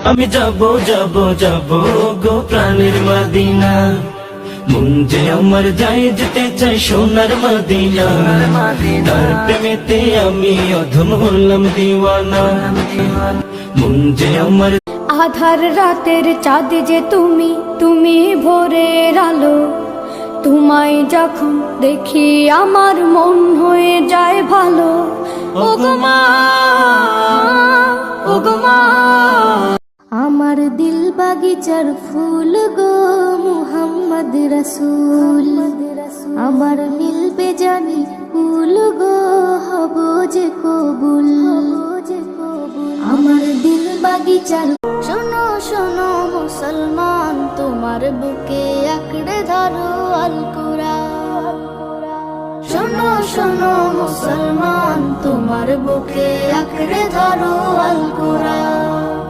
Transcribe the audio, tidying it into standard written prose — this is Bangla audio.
আমি যাব যাব যাব গো প্রাণের মদিনা, মন যে আমার যায় যেতে চাই সোনার মদিনা। তার প্রেমেতে আমি অধম হলাম দিওয়ানা, মন যে আমার। আধার রাতের চাঁদ যে তুমি, তুমি ভোরের আলো। তোমায় যখন দেখি আমার মন হয়ে যায় ভালো। ওগো মা, ওগো মা, আমার দিল বাগিচার ফুল গো মুহাম্মদ রাসূল। আমার মিলবে জানি ফুল গো হব যে কবুল। আমার দিল বাগিচার। শোনো শোনো মুসলমান, তোমার বুকে আঁকড়ে ধরো আল কুরআন। শোনো শোনো মুসলমান, তোমার বুকে আঁকড়ে ধরো আল কুরআন।